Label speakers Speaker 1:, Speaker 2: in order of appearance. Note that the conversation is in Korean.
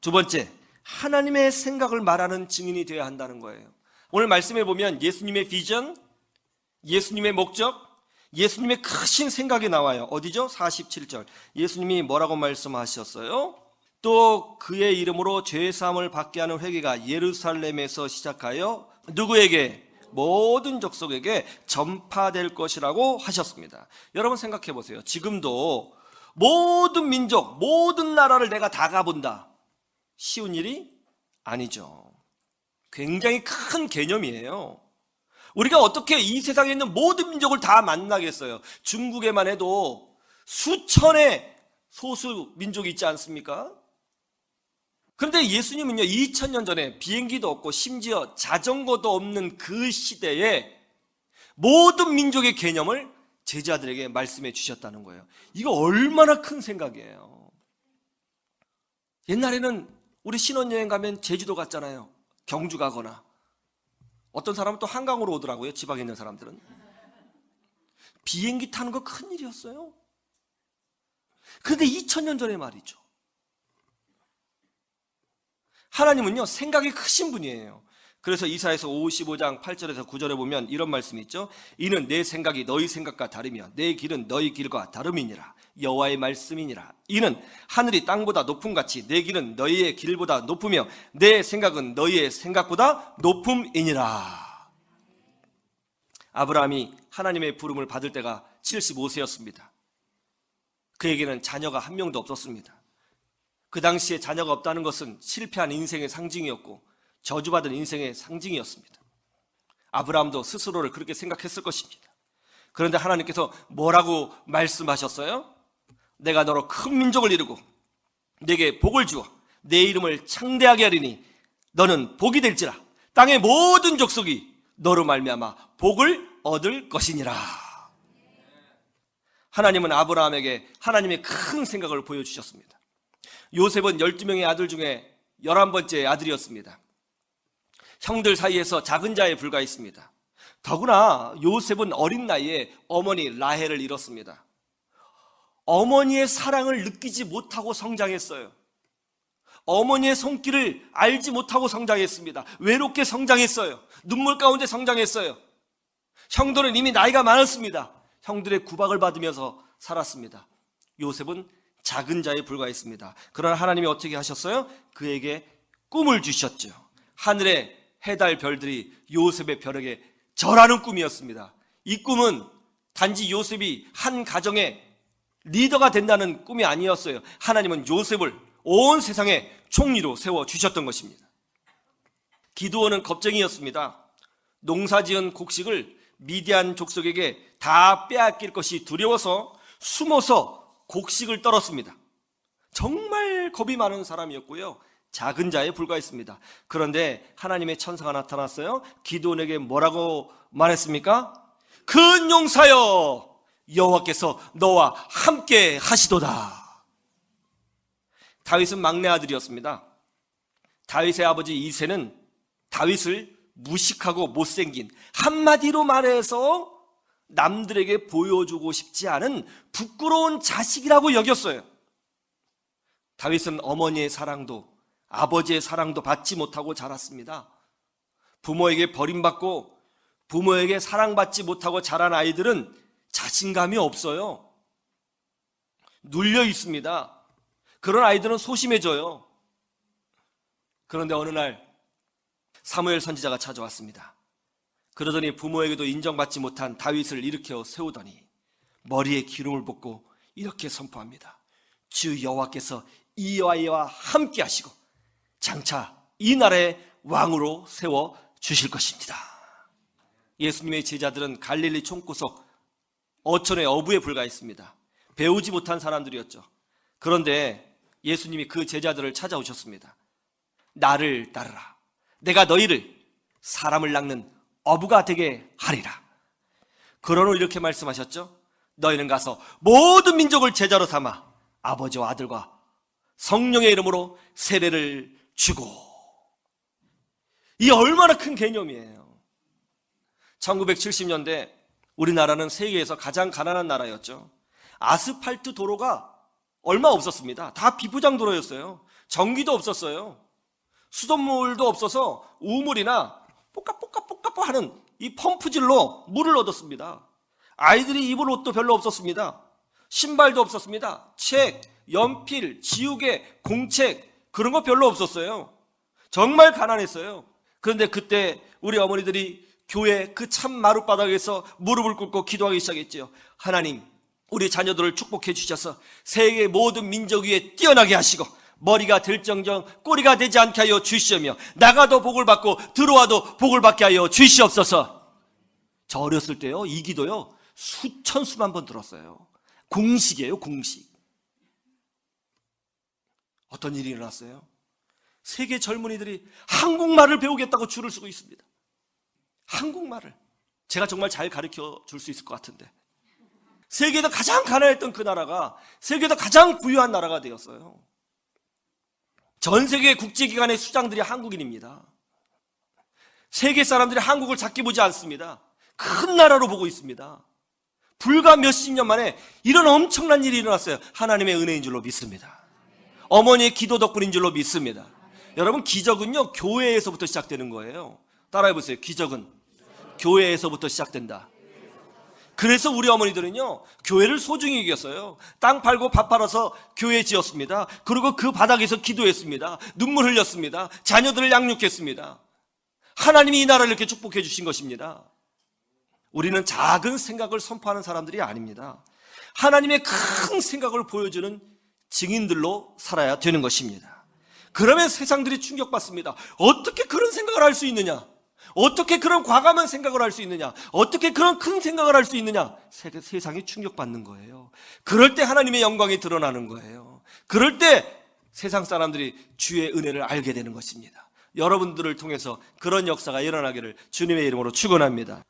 Speaker 1: 두 번째, 하나님의 생각을 말하는 증인이 되어야 한다는 거예요. 오늘 말씀해 보면 예수님의 비전, 예수님의 목적, 예수님의 크신 생각이 나와요. 어디죠? 47절. 예수님이 뭐라고 말씀하셨어요? 또 그의 이름으로 죄사함을 받게 하는 회개가 예루살렘에서 시작하여 누구에게? 모든 족속에게 전파될 것이라고 하셨습니다. 여러분 생각해 보세요. 지금도 모든 민족, 모든 나라를 내가 다 가본다. 쉬운 일이 아니죠. 굉장히 큰 개념이에요. 우리가 어떻게 이 세상에 있는 모든 민족을 다 만나겠어요? 중국에만 해도 수천의 소수 민족이 있지 않습니까? 그런데 예수님은요, 2000년 전에 비행기도 없고 심지어 자전거도 없는 그 시대에 모든 민족의 개념을 제자들에게 말씀해 주셨다는 거예요. 이거 얼마나 큰 생각이에요. 옛날에는 우리 신혼여행 가면 제주도 갔잖아요. 경주 가거나. 어떤 사람은 또 한강으로 오더라고요. 지방에 있는 사람들은. 비행기 타는 거 큰일이었어요. 그런데 2000년 전의 말이죠. 하나님은요, 생각이 크신 분이에요. 그래서 이사야서 55장 8절에서 9절에 보면 이런 말씀이 있죠. 이는 내 생각이 너희 생각과 다르며 내 길은 너희 길과 다름이니라. 여호와의 말씀이니라. 이는 하늘이 땅보다 높음같이 내 길은 너희의 길보다 높으며 내 생각은 너희의 생각보다 높음이니라. 아브라함이 하나님의 부름을 받을 때가 75세였습니다. 그에게는 자녀가 한 명도 없었습니다. 그 당시에 자녀가 없다는 것은 실패한 인생의 상징이었고 저주받은 인생의 상징이었습니다. 아브라함도 스스로를 그렇게 생각했을 것입니다. 그런데 하나님께서 뭐라고 말씀하셨어요? 내가 너로 큰 민족을 이루고 내게 복을 주어 내 이름을 창대하게 하리니 너는 복이 될지라. 땅의 모든 족속이 너로 말미암아 복을 얻을 것이니라. 하나님은 아브라함에게 하나님의 큰 생각을 보여주셨습니다. 요셉은 12명의 아들 중에 11번째 아들이었습니다. 형들 사이에서 작은 자에 불과했습니다. 더구나 요셉은 어린 나이에 어머니 라헬을 잃었습니다. 어머니의 사랑을 느끼지 못하고 성장했어요. 어머니의 손길을 알지 못하고 성장했습니다. 외롭게 성장했어요. 눈물 가운데 성장했어요. 형들은 이미 나이가 많았습니다. 형들의 구박을 받으면서 살았습니다. 요셉은 작은 자에 불과했습니다. 그러나 하나님이 어떻게 하셨어요? 그에게 꿈을 주셨죠. 하늘의 해달 별들이 요셉의 별에게 절하는 꿈이었습니다. 이 꿈은 단지 요셉이 한 가정의 리더가 된다는 꿈이 아니었어요. 하나님은 요셉을 온 세상의 총리로 세워주셨던 것입니다. 기드온은 겁쟁이였습니다. 농사지은 곡식을 미디안 족속에게 다 빼앗길 것이 두려워서 숨어서 곡식을 떨었습니다. 정말 겁이 많은 사람이었고요. 작은 자에 불과했습니다. 그런데 하나님의 천사가 나타났어요. 기드온에게 뭐라고 말했습니까? 큰 용사여, 여호와께서 너와 함께 하시도다. 다윗은 막내 아들이었습니다. 다윗의 아버지 이새는 다윗을 무식하고 못생긴, 한마디로 말해서 남들에게 보여주고 싶지 않은 부끄러운 자식이라고 여겼어요. 다윗은 어머니의 사랑도 아버지의 사랑도 받지 못하고 자랐습니다. 부모에게 버림받고 부모에게 사랑받지 못하고 자란 아이들은 자신감이 없어요. 눌려 있습니다. 그런 아이들은 소심해져요. 그런데 어느 날 사무엘 선지자가 찾아왔습니다. 그러더니 부모에게도 인정받지 못한 다윗을 일으켜 세우더니 머리에 기름을 붓고 이렇게 선포합니다. 주 여호와께서 이 아이와 함께 하시고 장차 이 나라의 왕으로 세워 주실 것입니다. 예수님의 제자들은 갈릴리 총구석 어촌의 어부에 불과했습니다. 배우지 못한 사람들이었죠. 그런데 예수님이 그 제자들을 찾아오셨습니다. 나를 따르라. 내가 너희를 사람을 낚는 어부가 되게 하리라. 그러므로 이렇게 말씀하셨죠. 너희는 가서 모든 민족을 제자로 삼아 아버지와 아들과 성령의 이름으로 세례를 주고. 이 얼마나 큰 개념이에요. 1970년대 우리나라는 세계에서 가장 가난한 나라였죠. 아스팔트 도로가 얼마 없었습니다. 다 비포장 도로였어요. 전기도 없었어요. 수돗물도 없어서 우물이나 뽀까뽀까뽀까 하는 이 펌프질로 물을 얻었습니다. 아이들이 입을 옷도 별로 없었습니다. 신발도 없었습니다. 책, 연필, 지우개, 공책 그런 거 별로 없었어요. 정말 가난했어요. 그런데 그때 우리 어머니들이 교회 그 참 마룻바닥에서 무릎을 꿇고 기도하기 시작했지요. 하나님, 우리 자녀들을 축복해 주셔서 세계 모든 민족 위에 뛰어나게 하시고 머리가 될정정 꼬리가 되지 않게 하여 주시오며 나가도 복을 받고 들어와도 복을 받게 하여 주시옵소서. 저 어렸을 때요, 이 기도요 수천 수만 번 들었어요. 공식이에요, 공식. 어떤 일이 일어났어요? 세계 젊은이들이 한국말을 배우겠다고 줄을 서고 있습니다. 한국말을 제가 정말 잘 가르쳐 줄 수 있을 것 같은데, 세계에서 가장 가난했던 그 나라가 세계에서 가장 부유한 나라가 되었어요. 전 세계 국제기관의 수장들이 한국인입니다. 세계 사람들이 한국을 작게 보지 않습니다. 큰 나라로 보고 있습니다. 불과 몇십 년 만에 이런 엄청난 일이 일어났어요. 하나님의 은혜인 줄로 믿습니다. 어머니의 기도 덕분인 줄로 믿습니다. 여러분, 기적은요 교회에서부터 시작되는 거예요. 따라해보세요. 기적은 교회에서부터 시작된다. 그래서 우리 어머니들은요 교회를 소중히 여겼어요. 땅 팔고 밥 팔아서 교회 지었습니다. 그리고 그 바닥에서 기도했습니다. 눈물 흘렸습니다. 자녀들을 양육했습니다. 하나님이 이 나라를 이렇게 축복해 주신 것입니다. 우리는 작은 생각을 선포하는 사람들이 아닙니다. 하나님의 큰 생각을 보여주는 증인들로 살아야 되는 것입니다. 그러면 세상들이 충격받습니다. 어떻게 그런 생각을 할 수 있느냐? 어떻게 그런 과감한 생각을 할 수 있느냐? 어떻게 그런 큰 생각을 할 수 있느냐? 세상이 충격받는 거예요. 그럴 때 하나님의 영광이 드러나는 거예요. 그럴 때 세상 사람들이 주의 은혜를 알게 되는 것입니다. 여러분들을 통해서 그런 역사가 일어나기를 주님의 이름으로 축원합니다.